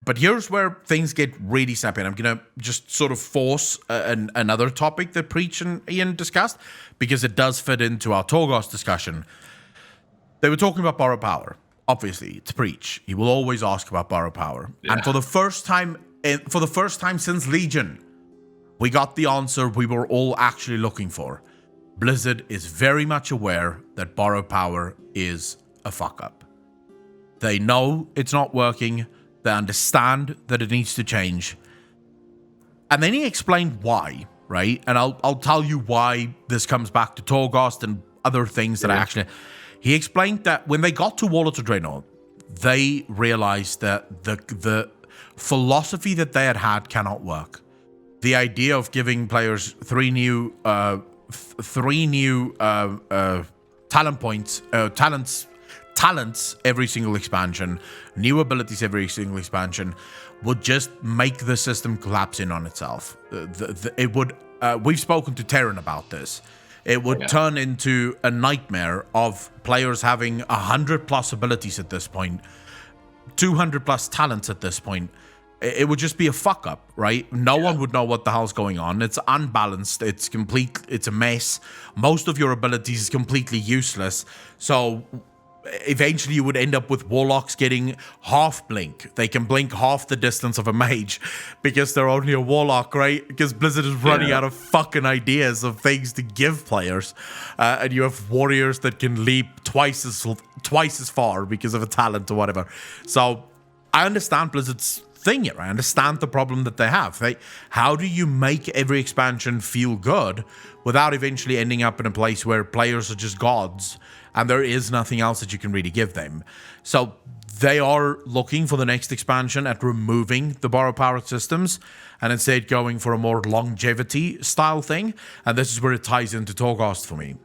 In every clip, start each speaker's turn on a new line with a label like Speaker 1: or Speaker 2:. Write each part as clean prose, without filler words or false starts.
Speaker 1: But here's where things get really snappy. And I'm going to just sort of force another topic that Preach and Ian discussed, because it does fit into our Torghast discussion. They were talking about borrow power. Obviously, it's Preach. He will always ask about borrow power. Yeah. And for the first time since Legion, we got the answer we were all actually looking for. Blizzard is very much aware that borrow power is a fuck up. They know it's not working. They understand that it needs to change. And then he explained why, right? And I'll tell you why this comes back to Torghast and other things that He explained that when they got to Warlords of Draenor, they realized that the philosophy that they had cannot work. The idea of giving players three new talent points, talents every single expansion, new abilities every single expansion, would just make the system collapse in on itself. It would. We've spoken to Terran about this. It would turn into a nightmare of players having 100+ abilities at this point, 200+ talents at this point. It would just be a fuck up, right? No one would know what the hell's going on. It's unbalanced. It's complete. It's a mess. Most of your abilities is completely useless. So eventually you would end up with warlocks getting half blink. They can blink half the distance of a mage because they're only a warlock, right? Because Blizzard is running out of fucking ideas of things to give players. And you have warriors that can leap twice as far because of a talent or whatever. So I understand Blizzard's thing here. I understand the problem that they have. How do you make every expansion feel good without eventually ending up in a place where players are just gods and there is nothing else that you can really give them? So they are looking for the next expansion at removing the borrow power systems and instead going for a more longevity style thing. And this is where it ties into Torghast for me.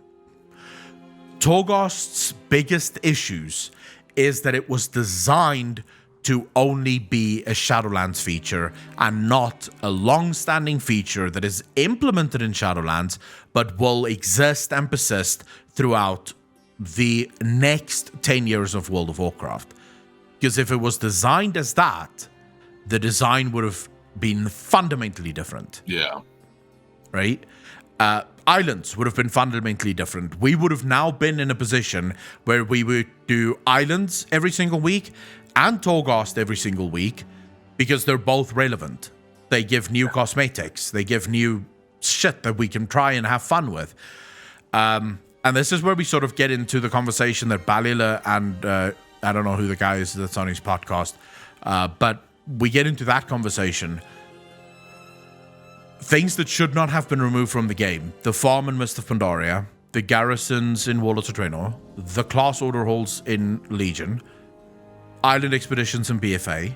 Speaker 1: Torghast's biggest issues is that it was designed to only be a Shadowlands feature and not a long-standing feature that is implemented in Shadowlands but will exist and persist throughout the next 10 years of World of Warcraft. Because if it was designed as that, the design would have been fundamentally different.
Speaker 2: Yeah.
Speaker 1: Right? Islands would have been fundamentally different. We would have now been in a position where we would do islands every single week and Torghast every single week because they're both relevant. They give new cosmetics. They give new shit that we can try and have fun with. And this is where we sort of get into the conversation that Balila and I don't know who the guy is that's on his podcast, but we get into that conversation. Things that should not have been removed from the game. The farm in Mist of Pandaria, the garrisons in Warlords of Draenor, the class order halls in Legion, island expeditions in BFA,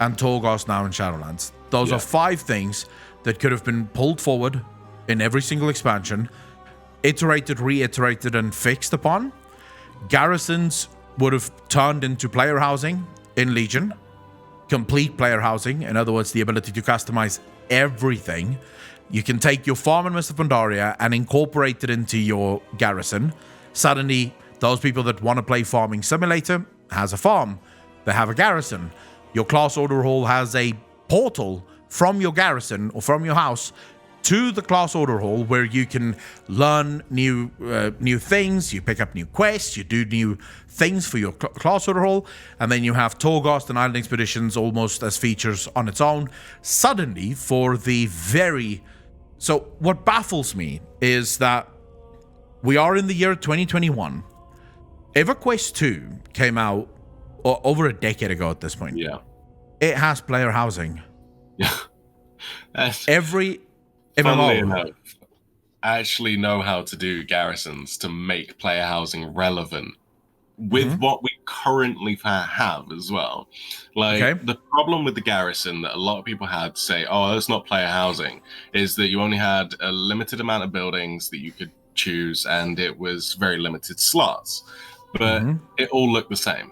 Speaker 1: and Torghast now in Shadowlands. Those are 5 things that could have been pulled forward in every single expansion, iterated, reiterated, and fixed upon. Garrisons would have turned into player housing in Legion, complete player housing. In other words, the ability to customize everything. You can take your farm in Mist of Pandaria and incorporate it into your garrison. Suddenly, those people that want to play Farming Simulator has a farm. They have a garrison. Your class order hall has a portal from your garrison or from your house to the class order hall where you can learn new things, you pick up new quests, you do new things for your class order hall, and then you have Torghast and Island Expeditions almost as features on its own. Suddenly, for the very... So what baffles me is that we are in the year 2021. EverQuest 2 came out over a decade ago at this point.
Speaker 2: Yeah.
Speaker 1: It has player housing.
Speaker 2: Yeah.
Speaker 1: Every
Speaker 2: Funnily
Speaker 1: MMO
Speaker 2: enough, I actually know how to do garrisons to make player housing relevant with what we currently have as well. Like, the problem with the garrison that a lot of people had to say, oh, that's not player housing, is that you only had a limited amount of buildings that you could choose, and it was very limited slots. But it all looked the same.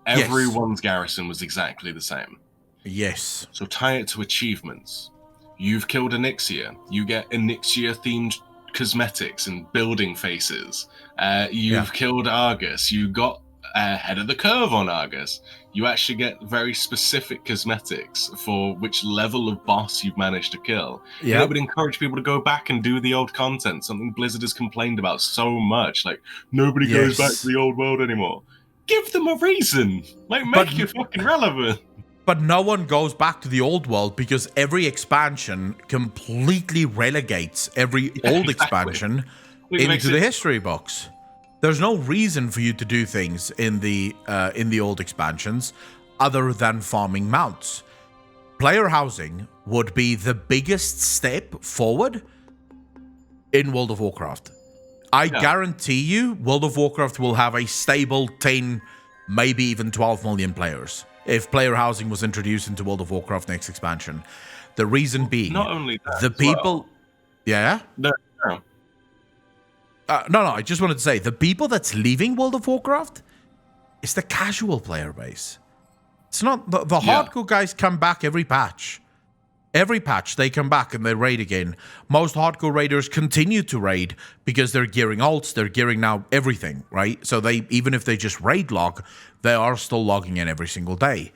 Speaker 2: Everyone's garrison was exactly the same.
Speaker 1: Yes.
Speaker 2: So tie it to achievements. You've killed Onyxia. You get Onyxia-themed cosmetics and building faces. You've killed Argus. You got ahead of the curve on Argus. You actually get very specific cosmetics for which level of boss you've managed to kill.
Speaker 1: Yep.
Speaker 2: And it would encourage people to go back and do the old content, something Blizzard has complained about so much. Like, nobody goes back to the old world anymore. Give them a reason. Like, make it fucking relevant.
Speaker 1: But no one goes back to the old world because every expansion completely relegates every old expansion into the history books. There's no reason for you to do things in the old expansions other than farming mounts. Player housing would be the biggest step forward in World of Warcraft. I guarantee you World of Warcraft will have a stable 10, maybe even 12 million players if player housing was introduced into World of Warcraft next expansion. The reason being,
Speaker 2: not only that,
Speaker 1: the people... Yeah?
Speaker 2: No.
Speaker 1: No, I just wanted to say, the people that's leaving World of Warcraft is the casual player base. It's not... The hardcore guys come back every patch. Every patch, they come back and they raid again. Most hardcore raiders continue to raid because they're gearing ults, they're gearing now everything, right? So they, even if they just raid log, they are still logging in every single day.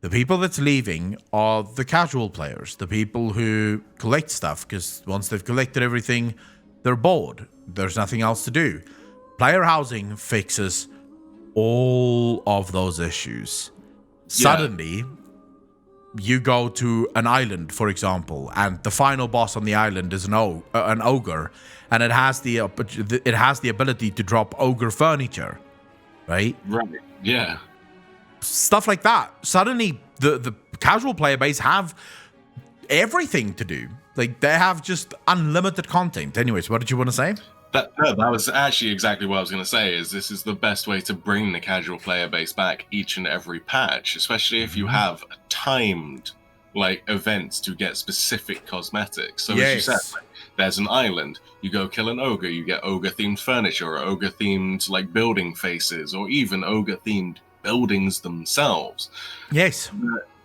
Speaker 1: The people that's leaving are the casual players, the people who collect stuff, because once they've collected everything, they're bored. There's nothing else to do. Player housing fixes all of those issues. Suddenly, you go to an island, for example, and the final boss on the island is an ogre, and it has the ability to drop ogre furniture, right?
Speaker 2: Right. Yeah.
Speaker 1: Stuff like that. Suddenly, the casual player base have everything to do. Like, they have just unlimited content. Anyways, what did you want to say?
Speaker 2: That was actually exactly what I was going to say, is this is the best way to bring the casual player base back each and every patch, especially if you have timed events to get specific cosmetics. So as you said, there's an island, you go kill an ogre, you get ogre-themed furniture, or ogre-themed building faces, or even ogre-themed buildings themselves.
Speaker 1: Yes.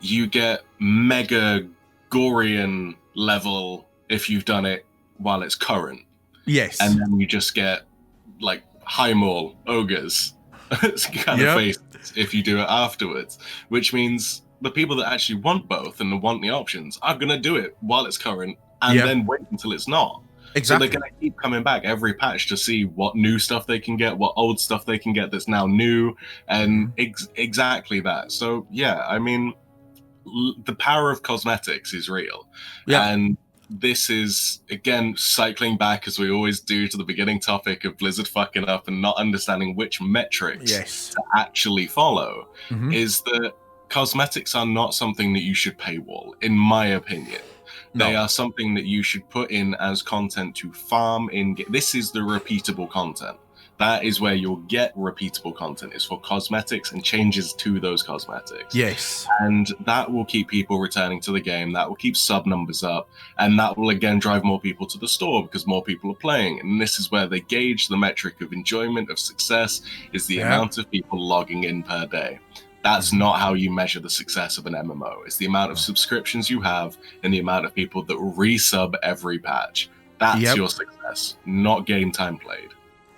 Speaker 2: You get mega Gorian level if you've done it while it's current.
Speaker 1: Yes.
Speaker 2: And then you just get high mall ogres kind of faces if you do it afterwards, which means the people that actually want both and want the options are going to do it while it's current and then wait until it's not.
Speaker 1: Exactly.
Speaker 2: So they're going to keep coming back every patch to see what new stuff they can get, what old stuff they can get that's now new, and exactly that. So, yeah, I mean, the power of cosmetics is real. Yeah. And this is, again, cycling back, as we always do, to the beginning topic of Blizzard fucking up and not understanding which metrics to actually follow, is that cosmetics are not something that you should paywall, in my opinion. They are something that you should put in as content to farm in. This is the repeatable content. That is where you'll get repeatable content, is for cosmetics and changes to those cosmetics.
Speaker 1: Yes.
Speaker 2: And that will keep people returning to the game. That will keep sub numbers up. And that will, again, drive more people to the store because more people are playing. And this is where they gauge the metric of enjoyment, of success, is the amount of people logging in per day. That's not how you measure the success of an MMO. It's the amount of subscriptions you have and the amount of people that resub every patch. That's your success, not game time played.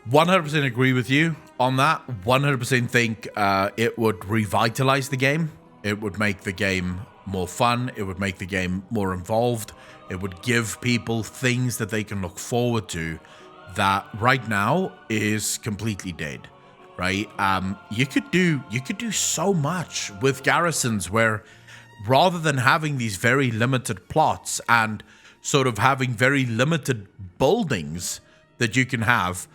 Speaker 1: 100% agree with you on that. 100% think it would revitalize the game. It would make the game more fun. It would make the game more involved. It would give people things that they can look forward to that right now is completely dead. Right? You could do so much with garrisons where, rather than having these very limited plots and sort of having very limited buildings that you can have,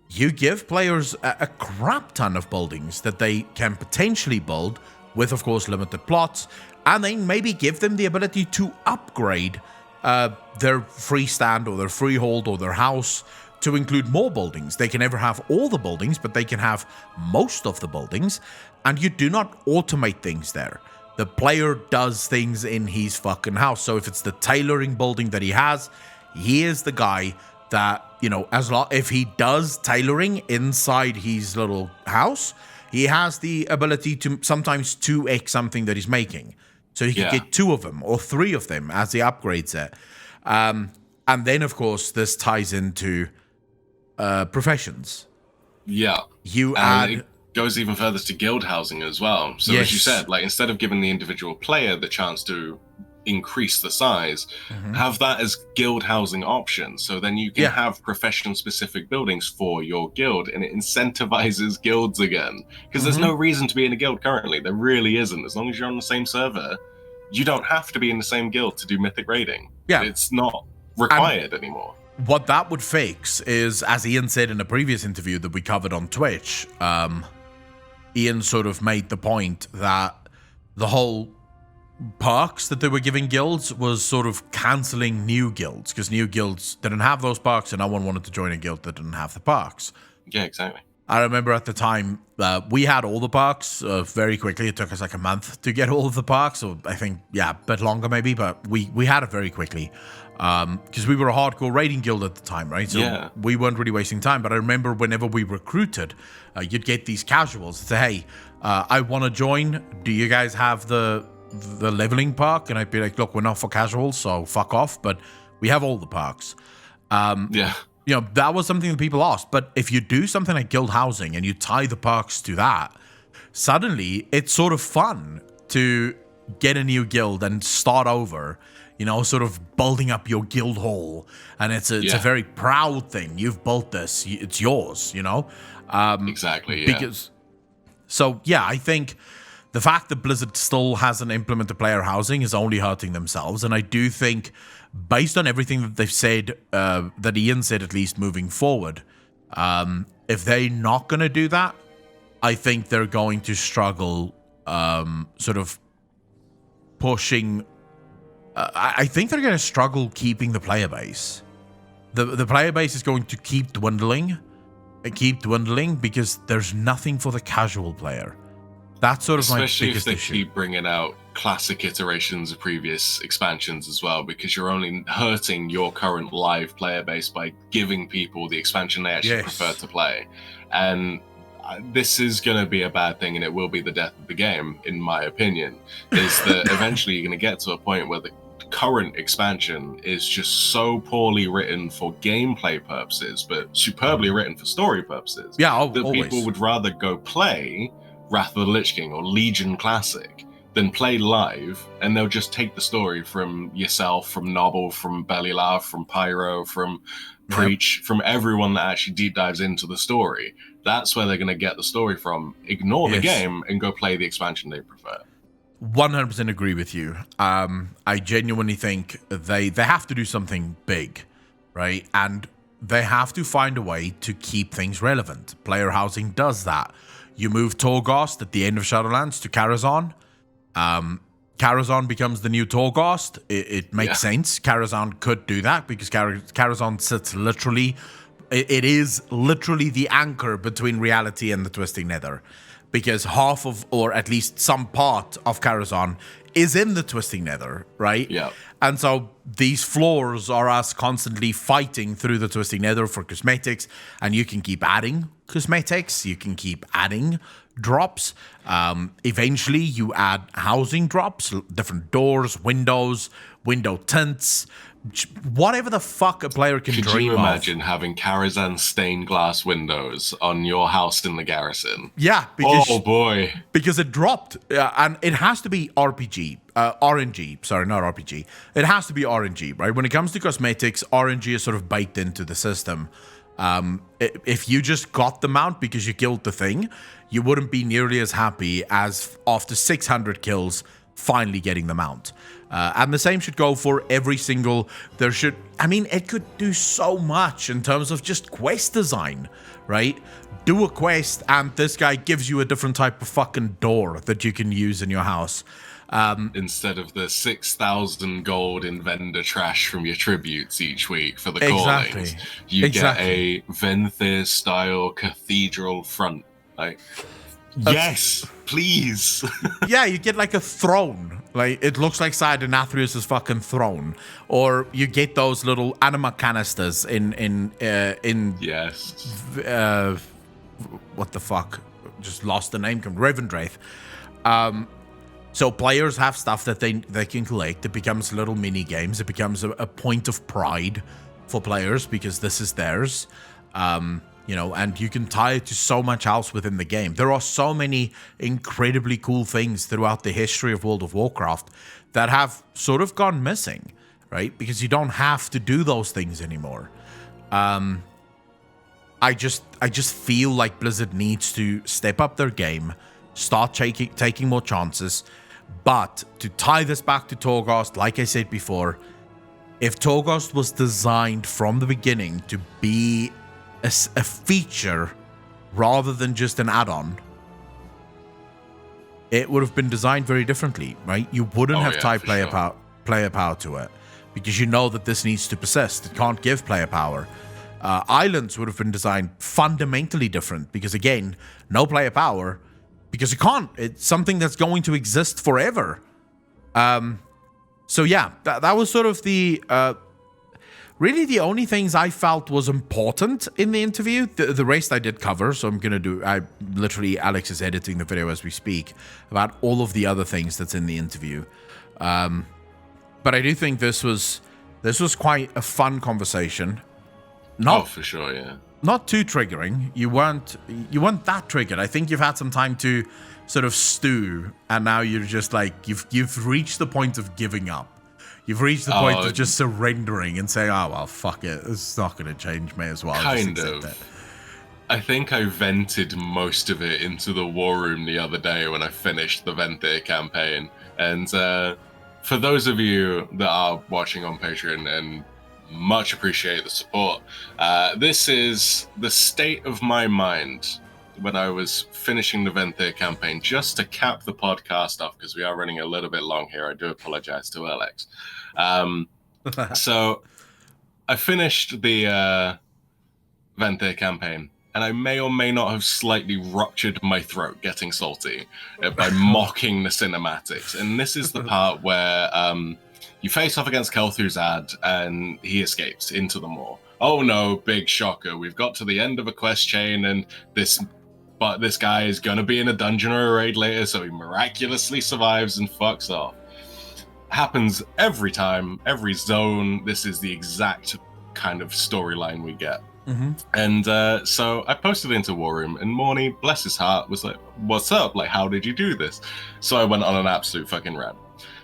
Speaker 1: you give players a crap ton of buildings that they can potentially build with, of course, limited plots, and then maybe give them the ability to upgrade their freestand or their freehold or their house to include more buildings. They can never have all the buildings, but they can have most of the buildings, and you do not automate things there. The player does things in his fucking house. So if it's the tailoring building that he is the guy that, if he does tailoring inside his little house, he has the ability to sometimes 2x something that he's making. So he can get 2 of them or 3 of them as he upgrades it. And then, of course, this ties into professions.
Speaker 2: Yeah.
Speaker 1: You add
Speaker 2: goes even further to guild housing as well. So as you said, like instead of giving the individual player the chance to increase the size, have that as guild housing options. So then you can have profession-specific buildings for your guild, and it incentivizes guilds again. Because there's no reason to be in a guild currently. There really isn't. As long as you're on the same server, you don't have to be in the same guild to do mythic raiding. Yeah. It's not required anymore.
Speaker 1: What that would fix is, as Ian said in a previous interview that we covered on Twitch, Ian sort of made the point that the whole perks that they were giving guilds was sort of cancelling new guilds, because new guilds didn't have those perks and no one wanted to join a guild that didn't have the perks.
Speaker 2: Yeah, exactly.
Speaker 1: I remember at the time we had all the perks very quickly. It took us like a month to get all of the perks, so I think, a bit longer maybe, but we had it very quickly. Because we were a hardcore raiding guild at the time, right? So we weren't really wasting time. But I remember whenever we recruited, you'd get these casuals that say, hey, I want to join. Do you guys have the leveling perk? And I'd be like, look, we're not for casuals, so fuck off. But we have all the perks. You know, that was something that people asked. But if you do something like guild housing and you tie the perks to that, suddenly it's sort of fun to get a new guild and start over. You know, sort of building up your guild hall, and it's a very proud thing. You've built this; it's yours. You know,
Speaker 2: exactly.
Speaker 1: Because, I think the fact that Blizzard still hasn't implemented player housing is only hurting themselves. And I do think, based on everything that they've said, that Ian said at least moving forward, if they're not going to do that, I think they're going to struggle, sort of pushing. I think they're going to struggle keeping the player base. The player base is going to keep dwindling because there's nothing for the casual player. That's sort of my biggest issue.
Speaker 2: Especially if they keep bringing out classic iterations of previous expansions as well, because you're only hurting your current live player base by giving people the expansion they actually prefer to play. And this is going to be a bad thing, and it will be the death of the game, in my opinion, is that eventually you're going to get to a point where the current expansion is just so poorly written for gameplay purposes, but superbly written for story purposes, that people would rather go play Wrath of the Lich King or Legion Classic than play live, and they'll just take the story from yourself, from Nobble, from Bellylaugh, from Pyro, from Preach, from everyone that actually deep dives into the story. That's where they're going to get the story from. Ignore the game and go play the expansion they prefer.
Speaker 1: 100% agree with you. I genuinely think they have to do something big, right? And they have to find a way to keep things relevant. Player housing does that. You move Torghast at the end of Shadowlands to Karazhan. Karazhan becomes the new Torghast. It makes sense. Karazhan could do that because Karazhan sits literally... It is literally the anchor between reality and the Twisting Nether. Because half of, or at least some part of Karazhan is in the Twisting Nether, right?
Speaker 2: Yeah.
Speaker 1: And so these floors are us constantly fighting through the Twisting Nether for cosmetics, and you can keep adding cosmetics, you can keep adding drops. Eventually, you add housing drops, different doors, windows, window tints, whatever the fuck a player can dream of.
Speaker 2: Could you imagine having Karazhan stained glass windows on your house in the garrison?
Speaker 1: Yeah. Because,
Speaker 2: oh boy.
Speaker 1: Because it dropped. And it has to be RNG. Sorry, not RPG. It has to be RNG, right? When it comes to cosmetics, RNG is sort of baked into the system. If you just got the mount because you killed the thing, you wouldn't be nearly as happy as after 600 kills finally getting the mount. And the same should go for every single... it could do so much in terms of just quest design, right? Do a quest and this guy gives you a different type of fucking door that you can use in your house.
Speaker 2: Instead of the 6,000 gold in vendor trash from your tributes each week for the callings, you get a Venthir-style cathedral front. Like, yes, please.
Speaker 1: Yeah, you get like a throne. Like, it looks like Sardonathrius' fucking throne. Or you get those little anima canisters in
Speaker 2: yes.
Speaker 1: What the fuck? Just lost the name. Revendreth. So players have stuff that they can collect. It becomes little mini games. It becomes a point of pride for players because this is theirs. and you can tie it to so much else within the game. There are so many incredibly cool things throughout the history of World of Warcraft that have sort of gone missing, right? Because you don't have to do those things anymore. I just feel like Blizzard needs to step up their game, start taking more chances. But to tie this back to Torghast, like I said before, if Torghast was designed from the beginning to be a feature rather than just an add-on, it would have been designed very differently, right? You wouldn't have tied player power to it, because you know that this needs to persist. It can't give player power. Islands would have been designed fundamentally different, because again, no player power, because you can't. It's something that's going to exist forever. So yeah, that was sort of the really the only things I felt was important in the interview. The rest I did cover, so Alex is editing the video as we speak about all of the other things that's in the interview. But I do think this was quite a fun conversation.
Speaker 2: For sure, yeah.
Speaker 1: Not too triggering. You weren't that triggered. I think you've had some time to sort of stew, and now you're just like you've reached the point of giving up. You've reached the point of just surrendering and saying, "Oh well, fuck it. It's not going to change. May as well
Speaker 2: kind
Speaker 1: just
Speaker 2: of."
Speaker 1: accept it.
Speaker 2: I think I vented most of it into the war room the other day when I finished the Venthyr campaign. And for those of you that are watching on Patreon, and much appreciate the support, this is the state of my mind when I was finishing the Venthyr campaign, just to cap the podcast off, because we are running a little bit long here. I do apologize to Alex. So I finished the Venthyr campaign, and I may or may not have slightly ruptured my throat getting salty by mocking the cinematics. And this is the part where you face off against Kel'Thuzad, and he escapes into the maw. Oh no, big shocker. We've got to the end of a quest chain, and this guy is going to be in a dungeon or a raid later, so he miraculously survives and fucks off. Happens every time, every zone. This is the exact kind of storyline we get. Mm-hmm. And so I posted into War Room, and Morny, bless his heart, was like, "What's up? Like, how did you do this?" So I went on an absolute fucking rant.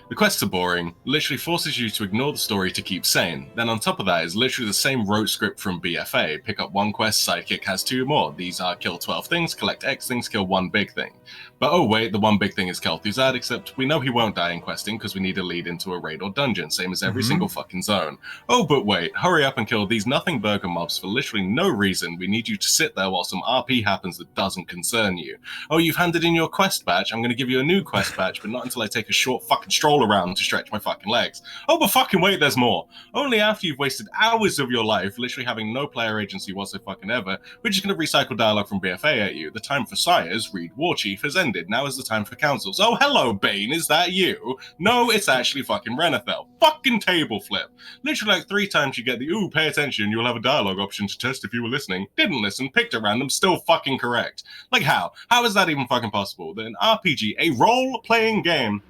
Speaker 2: The quests are boring, literally forces you to ignore the story to keep sane. Then on top of that is literally the same rote script from BFA. Pick up one quest, sidekick has 2 more. These are kill 12 things, collect X things, kill 1 big thing. But oh wait, the one big thing is Kel'Thuzad, except we know he won't die in questing because we need a lead into a raid or dungeon, same as every single fucking zone. Oh, but wait, hurry up and kill these nothing burger mobs for literally no reason. We need you to sit there while some RP happens that doesn't concern you. Oh, you've handed in your quest badge. I'm going to give you a new quest badge, but not until I take a short fucking stroll around to stretch my fucking legs. Oh, but fucking wait, there's more. Only after you've wasted hours of your life literally having no player agency whatsoever, we're just going to recycle dialogue from BFA at you. The time for sires, read War Chief, has ended. Now is the time for councils. Oh, hello, Bane, is that you? No, it's actually fucking Renethel. Fucking table flip. Literally like 3 times you get the, ooh, pay attention, you'll have a dialogue option to test if you were listening. Didn't listen, picked a random, still fucking correct. Like how? How is that even fucking possible? That an RPG, a role-playing game,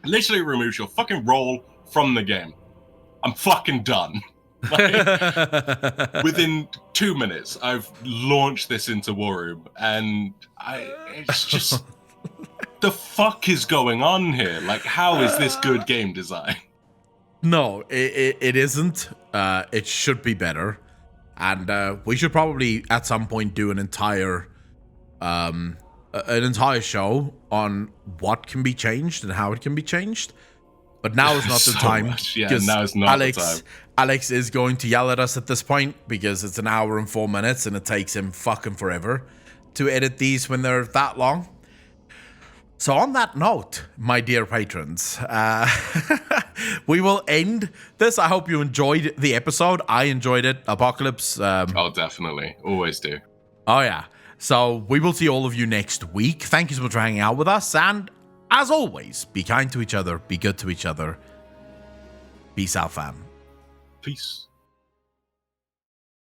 Speaker 2: literally removes your fucking role from the game. I'm fucking done. Like, within 2 minutes, I've launched this into War Room, and it's just... the fuck is going on here? Like, how is this good game design?
Speaker 1: No, it isn't. It should be better. And we should probably, at some point, do an entire show on what can be changed and how it can be changed. But now is not the time.
Speaker 2: Yeah, now is not the time.
Speaker 1: Alex is going to yell at us at this point because it's 1 hour and 4 minutes, and it takes him fucking forever to edit these when they're that long. So on that note, my dear patrons, we will end this. I hope you enjoyed the episode. I enjoyed it. Apocalypse.
Speaker 2: Oh, definitely. Always do.
Speaker 1: Oh, yeah. So we will see all of you next week. Thank you so much for hanging out with us. And as always, be kind to each other. Be good to each other. Peace out, fam.
Speaker 2: Peace.